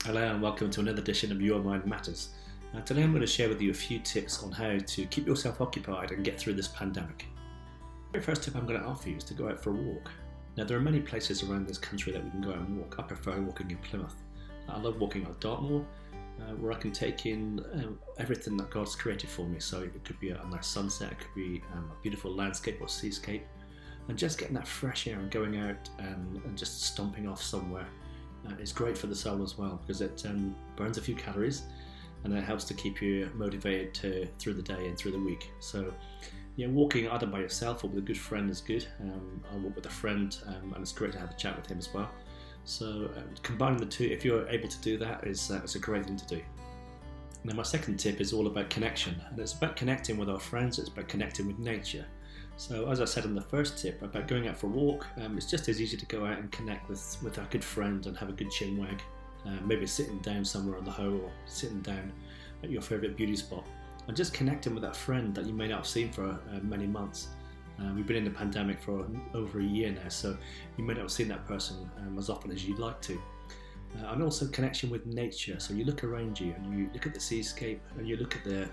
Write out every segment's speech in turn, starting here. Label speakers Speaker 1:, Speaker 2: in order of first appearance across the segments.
Speaker 1: Hello and welcome to another edition of Your Mind Matters. Today I'm going to share with you a few tips on how to keep yourself occupied and get through this pandemic. The very first tip I'm going to offer you is to go out for a walk. Now there are many places around this country that we can go out and walk. I prefer walking in Plymouth. I love walking on Dartmoor, where I can take in everything that God's created for me. So it could be a nice sunset, it could be a beautiful landscape or seascape, and just getting that fresh air and going out and just stomping off somewhere. It's great for the soul as well because it burns a few calories and it helps to keep you motivated through the day and through the week. So yeah, walking either by yourself or with a good friend is good. I walk with a friend and it's great to have a chat with him as well. So combining the two, if you're able to do that, it's a great thing to do. Now my second tip is all about connection, and it's about connecting with our friends, it's about connecting with nature. So as I said in the first tip about going out for a walk, it's just as easy to go out and connect with a good friend and have a good chin wag, maybe sitting down somewhere on the hoe or sitting down at your favourite beauty spot and just connecting with that friend that you may not have seen for many months. We've been in the pandemic for over a year now, so you may not have seen that person as often as you'd like to. And also connection with nature, so you look around you and you look at the seascape and you look at the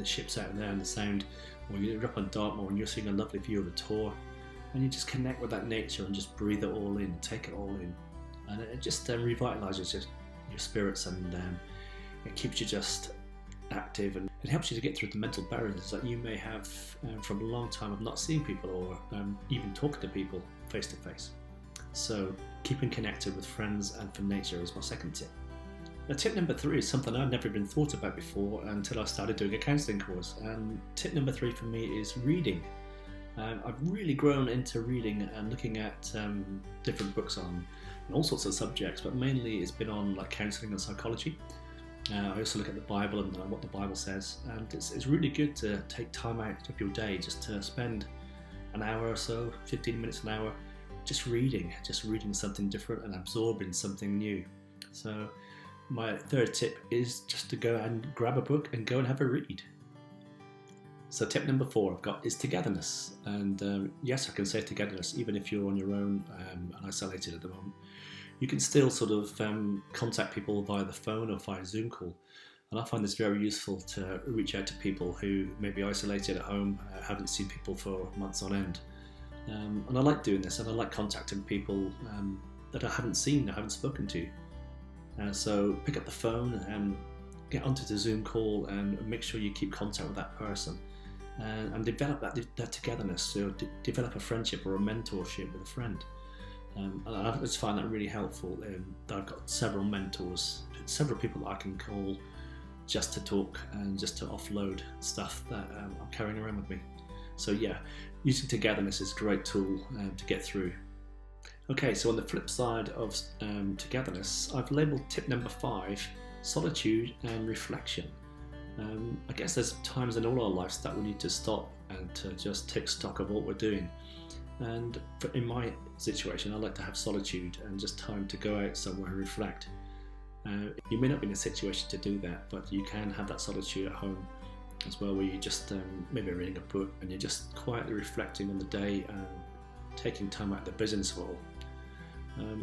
Speaker 1: ships out there and the sound, or you're up on Dartmoor and you're seeing a lovely view of a tor, and you just connect with that nature and just breathe it all in, take it all in, and it just revitalises your spirits, and it keeps you just active, and it helps you to get through the mental barriers that you may have from a long time of not seeing people or even talking to people face to face. So keeping connected with friends and for nature is my second tip. Now, tip number 3 is something I'd never even thought about before until I started doing a counselling course. And tip number 3 for me is reading. I've really grown into reading and looking at different books on all sorts of subjects, but mainly it's been on like counselling and psychology. I also look at the Bible and what the Bible says, and it's really good to take time out of your day just to spend an hour or so, 15 minutes, an hour, just reading something different and absorbing something new. So my third tip is just to go and grab a book and go and have a read. So tip number 4 I've got is togetherness. And yes, I can say togetherness even if you're on your own and isolated at the moment. You can still sort of contact people via the phone or via Zoom call. And I find this very useful to reach out to people who may be isolated at home, haven't seen people for months on end. And I like doing this, and I like contacting people that I haven't seen, I haven't spoken to. So pick up the phone and get onto the Zoom call and make sure you keep contact with that person and develop that togetherness. So develop a friendship or a mentorship with a friend. And I just find that really helpful. I've got several mentors, several people that I can call just to talk and just to offload stuff that I'm carrying around with me. So yeah, using togetherness is a great tool to get through. Okay, so on the flip side of togetherness, I've labelled tip number 5, solitude and reflection. I guess there's times in all our lives that we need to stop and to just take stock of what we're doing. And in my situation, I like to have solitude and just time to go out somewhere and reflect. You may not be in a situation to do that, but you can have that solitude at home as well, where you just maybe reading a book and you're just quietly reflecting on the day and taking time out of the business of it all.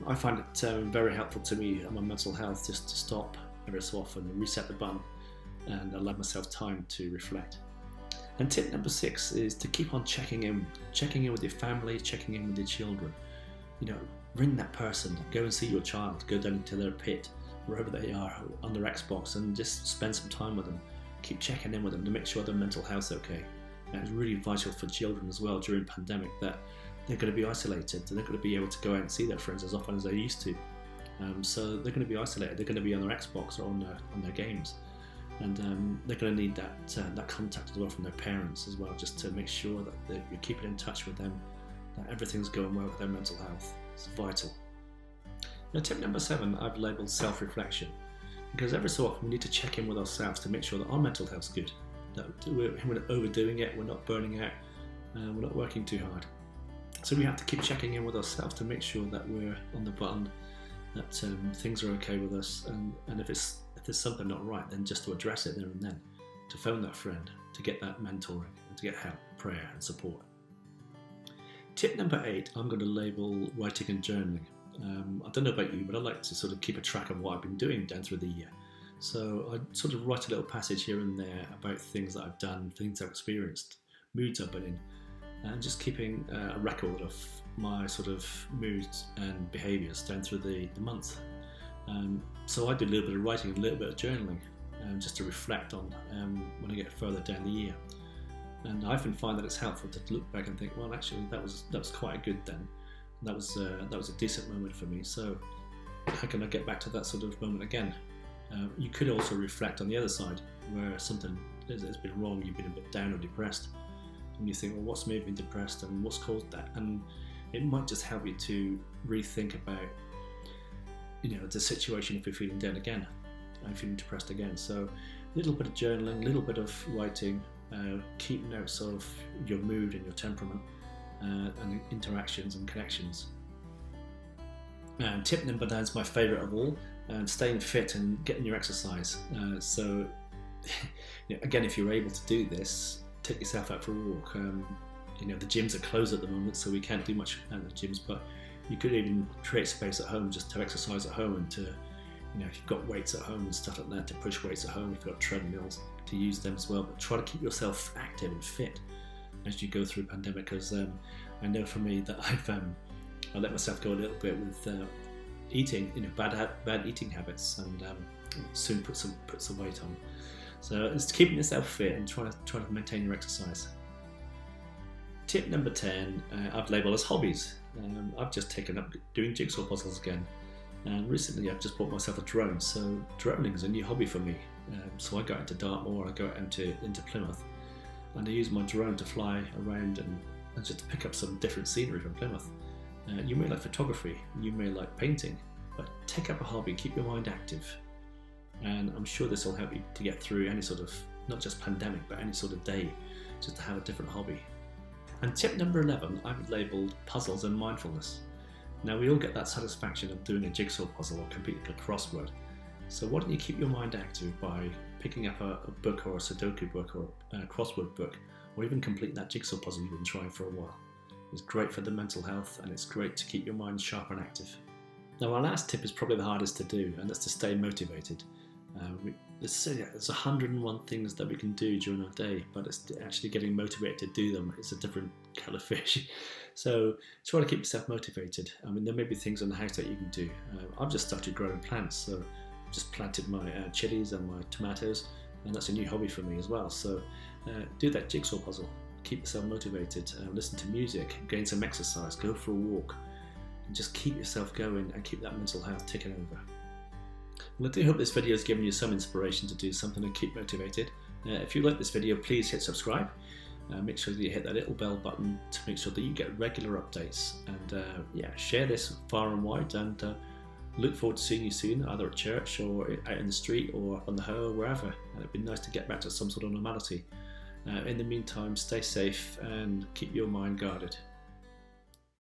Speaker 1: I find it very helpful to me and my mental health just to stop every so often and reset the button and allow myself time to reflect. And tip number 6 is to keep on checking in with your family, checking in with your children. You know, ring that person, go and see your child, go down into their pit, wherever they are, on their Xbox, and just spend some time with them. Keep checking in with them to make sure their mental health's okay. And it's really vital for children as well during pandemic that they're going to be isolated. They're not going to be able to go out and see their friends as often as they used to. So they're going to be isolated. They're going to be on their Xbox or on their games. And they're going to need that contact as well from their parents as well, just to make sure that you're keeping in touch with them, that everything's going well with their mental health. It's vital. Now tip number 7 I've labelled self-reflection, because every so often we need to check in with ourselves to make sure that our mental health's good, that we're not overdoing it, we're not burning out, we're not working too hard. So we have to keep checking in with ourselves to make sure that we're on the button, that things are okay with us, and if there's something not right, then just to address it there and then, to phone that friend, to get that mentoring, and to get help, prayer and support. Tip number 8 I'm going to label writing and journaling. I don't know about you, but I like to sort of keep a track of what I've been doing down through the year. So I sort of write a little passage here and there about things that I've done, things I've experienced, moods I've been in, and just keeping a record of my sort of moods and behaviours down through the month. So I do a little bit of writing, a little bit of journaling, just to reflect on when I get further down the year. And I often find that it's helpful to look back and think, well, actually, that was quite good then. That was a decent moment for me. So how can I get back to that sort of moment again? You could also reflect on the other side, where something has been wrong, you've been a bit down or depressed, and you think, well, what's made me depressed and what's caused that? And it might just help you to rethink about, the situation if you're feeling down again, and feeling depressed again. So a little bit of journaling, a little bit of writing, keep notes of your mood and your temperament, and interactions and connections. And tip number 9 is my favourite of all, staying fit and getting your exercise. So again, if you're able to do this, take yourself out for a walk. The gyms are closed at the moment, so we can't do much at the gyms, but you could even create space at home just to exercise at home, and to, if you've got weights at home and stuff like that, to push weights at home. If you've got treadmills, to use them as well. But try to keep yourself active and fit as you go through the pandemic, because I know for me that I let myself go a little bit with eating, bad eating habits, and soon put some weight on. So it's keeping yourself fit and trying to maintain your exercise. Tip number 10, I've labelled as hobbies. I've just taken up doing jigsaw puzzles again, and recently I've just bought myself a drone. So droning is a new hobby for me. So I go out to Dartmoor, I go out into Plymouth, and I use my drone to fly around and just to pick up some different scenery from Plymouth. You may like photography, you may like painting, but take up a hobby, keep your mind active, and I'm sure this will help you to get through any sort of, not just pandemic, but any sort of day, just to have a different hobby. And tip number 11, I've labelled puzzles and mindfulness. Now, we all get that satisfaction of doing a jigsaw puzzle or completing a crossword. So why don't you keep your mind active by picking up a book or a Sudoku book or a crossword book, or even completing that jigsaw puzzle you've been trying for a while. It's great for the mental health, and it's great to keep your mind sharp and active. Now, our last tip is probably the hardest to do, and that's to stay motivated. There's 101 things that we can do during our day, but it's actually getting motivated to do them. It's a different kettle of fish. So try to keep yourself motivated. I mean, there may be things in the house that you can do. I've just started growing plants, so I've just planted my chilies and my tomatoes, and that's a new hobby for me as well. So do that jigsaw puzzle, keep yourself motivated, listen to music, gain some exercise, go for a walk, and just keep yourself going and keep that mental health ticking over. Well, I do hope this video has given you some inspiration to do something and keep motivated. If you like this video, please hit subscribe. Make sure that you hit that little bell button to make sure that you get regular updates. And share this far and wide, and look forward to seeing you soon, either at church or out in the street or up on the hill or wherever. And it'd be nice to get back to some sort of normality. In the meantime, stay safe and keep your mind guarded.